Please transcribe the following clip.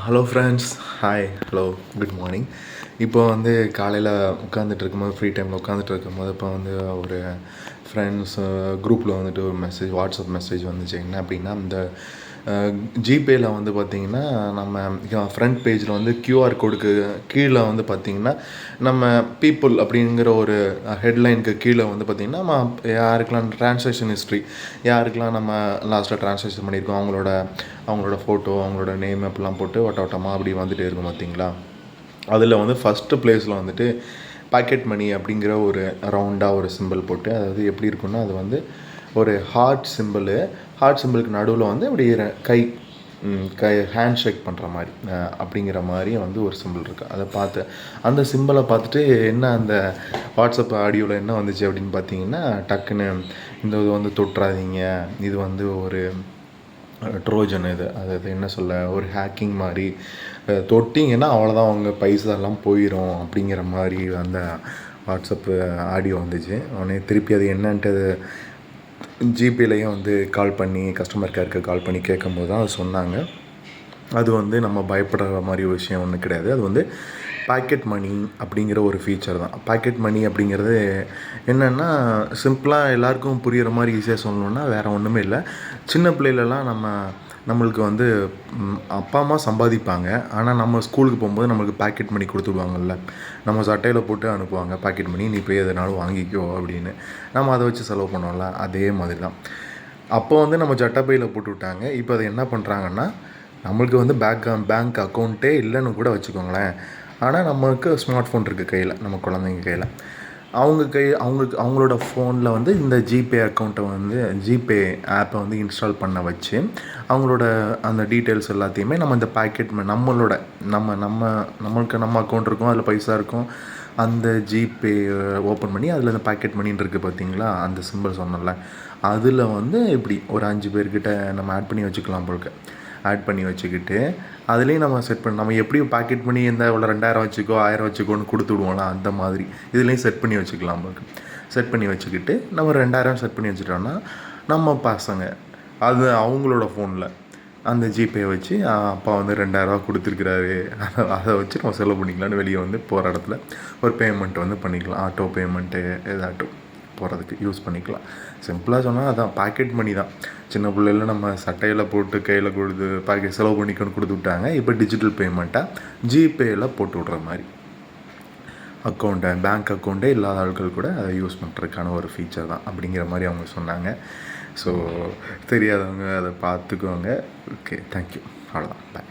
Hello friends, hi, hello, good morning. இப்போ வந்து காலையில் உட்காந்துட்டு இருக்கும்போது, ஃப்ரீ டைமில் உட்காந்துட்டு இருக்கும்போது, இப்போ வந்து ஒரு ஃப்ரெண்ட்ஸ் குரூப்பில் வந்துட்டு ஒரு மெசேஜ், வாட்ஸ்அப் மெசேஜ் வந்துச்சு. என்ன அப்படின்னா, இந்த ஜிபேயில் வந்து பார்த்திங்கன்னா, நம்ம ஃப்ரண்ட் பேஜில் வந்து கியூஆர் கோடுக்கு கீழே வந்து பார்த்திங்கன்னா, நம்ம பீப்புள் அப்படிங்கிற ஒரு ஹெட்லைனுக்கு கீழே வந்து பார்த்திங்கன்னா, நம்ம யாருக்கெல்லாம் ட்ரான்சாக்ஷன் ஹிஸ்ட்ரி, யாருக்கெல்லாம் நம்ம லாஸ்ட்டாக ட்ரான்சாக்ஷன் பண்ணியிருக்கோம், அவங்களோட ஃபோட்டோ, அவங்களோட நேம் அப்படிலாம் போட்டு வட்டமாக அப்படி வந்துகிட்டே இருக்கும் பார்த்திங்களா. அதில் வந்து ஃபஸ்ட்டு ப்ளேஸில் வந்துட்டு பாக்கெட் மணி அப்படிங்கிற ஒரு ரவுண்டாக ஒரு சிம்பிள் போட்டு, அதாவது எப்படி இருக்குன்னா, அது வந்து ஒரு ஹார்ட் சிம்பிளுக்கு நடுவில் வந்து இப்படி கை ஹேண்ட் ஷேக் பண்ணுற மாதிரி அப்படிங்கிற மாதிரி வந்து ஒரு சிம்பிள் இருக்குது. அதை பார்த்து அந்த சிம்பிளை பார்த்துட்டு என்ன அந்த வாட்ஸ்அப் ஆடியோவில் என்ன வந்துச்சு அப்படின்னு பார்த்தீங்கன்னா, டக்குன்னு இந்த இது வந்து தொட்டுறாதீங்க, இது வந்து ஒரு ட்ரோஜன், அதாவது என்ன சொல்ல, ஒரு ஹேக்கிங் மாதிரி, தொட்டிங்கன்னா அவ்வளோதான், அவங்க பைசாலாம் போயிடும் அப்படிங்கிற மாதிரி அந்த வாட்ஸ்அப்பு ஆடியோ வந்துச்சு. உடனே திருப்பி அது என்னன்ட்டு ஜிபேலையும் வந்து கால் பண்ணி கஸ்டமர் கேருக்கு கால் பண்ணி கேட்கும்போது தான் அது சொன்னாங்க. அது வந்து நம்ம பயப்படுற மாதிரி ஒரு விஷயம் ஒன்றும் கிடையாது. அது வந்து பாக்கெட் மணி அப்படிங்கிற ஒரு ஃபீச்சர் தான். பாக்கெட் மணி அப்படிங்கிறது என்னென்னா, சிம்பிளாக எல்லாேருக்கும் புரிகிற மாதிரி ஈஸியாக சொல்லணுன்னா வேறு ஒன்றுமே இல்லை. சின்ன பிள்ளையிலலாம் நம்மளுக்கு வந்து அப்பா அம்மா சம்பாதிப்பாங்க. ஆனால் நம்ம ஸ்கூலுக்கு போகும்போது நம்மளுக்கு பாக்கெட் மணி கொடுத்துடுவாங்கல்ல, நம்ம சட்டையில் போட்டு அனுப்புவாங்க, பாக்கெட் மணி, நீ போய் எதனாலும் வாங்கிக்கோ அப்படின்னு. நம்ம அதை வச்சு செலவு பண்ணோம்ல, அதே மாதிரி தான். அப்போ வந்து நம்ம சட்டைப்பையில் போட்டு விட்டாங்க. இப்போ அதை என்ன பண்ணுறாங்கன்னா, நம்மளுக்கு வந்து பேங்க் அக்கௌண்ட்டே இல்லைன்னு கூட வச்சுக்கோங்களேன், ஆனால் நம்மளுக்கு ஸ்மார்ட் ஃபோன் இருக்குது கையில், நம்ம குழந்தைங்க கையில். அவங்களோட ஃபோனில் வந்து இந்த ஜிபே அக்கௌண்ட்டை வந்து ஜிபே ஆப்பை வந்து இன்ஸ்டால் பண்ண வச்சு, அவங்களோட அந்த டீட்டெயில்ஸ் எல்லாத்தையுமே நம்ம இந்த பாக்கெட் நம்மளுக்கு நம்ம அக்கௌண்ட் இருக்கும், அதில் பைசா இருக்கும், அந்த ஜிபே ஓப்பன் பண்ணி அதில் இந்த பாக்கெட் மணின்னு இருக்குது பார்த்தீங்களா, அந்த சிம்பிள் சொன்னல, அதில் வந்து இப்படி ஒரு 5 பேர்கிட்ட நம்ம ஆட் பண்ணி வச்சுக்கலாம் போல. ஆட் பண்ணி வச்சுக்கிட்டு அதுலேயும் நம்ம செட் பண்ணி, நம்ம எப்படி பாக்கெட் பண்ணி இந்த இவ்வளோ 2000 வச்சுக்கோ 1000 வச்சுக்கோன்னு கொடுத்து விடுவோம்ல, அந்த மாதிரி இதுலேயும் செட் பண்ணி வச்சுக்கலாம். செட் பண்ணி வச்சுக்கிட்டு நம்ம 2000 செட் பண்ணி வச்சுட்டோன்னா, நம்ம பசங்க அது அவங்களோட ஃபோனில் அந்த ஜிபே வச்சு அப்பா வந்து 2000 கொடுத்துருக்குறாரு, அதை வச்சு நம்ம செலவு பண்ணிக்கலான்னு வெளியே வந்து போகிற இடத்துல ஒரு பேமெண்ட் வந்து பண்ணிக்கலாம். ஆட்டோ பேமெண்ட்டு ஏதாட்டும் போகிறதுக்கு யூஸ் பண்ணிக்கலாம். சிம்பிளாக சொன்னால் அதான் பாக்கெட் மணி தான். சின்ன பிள்ளைல நம்ம சட்டையில் போட்டு கையில் கொடுத்து பாக்கெட் செலவு பண்ணிக்கணும்னு கொடுத்து விட்டாங்க. இப்போ டிஜிட்டல் பேமெண்ட்டாக ஜிபேயில் போட்டு விட்ற மாதிரி, பேங்க் அக்கௌண்ட்டே இல்லாத ஆட்கள் கூட அதை யூஸ் பண்ணுறதுக்கான ஒரு ஃபீச்சர் தான் அப்படிங்கிற மாதிரி அவங்க சொன்னாங்க. ஸோ தெரியாதவங்க அதை பார்த்துக்குவாங்க. ஓகே, தேங்க்யூ, அவ்வளோதான், பாய்.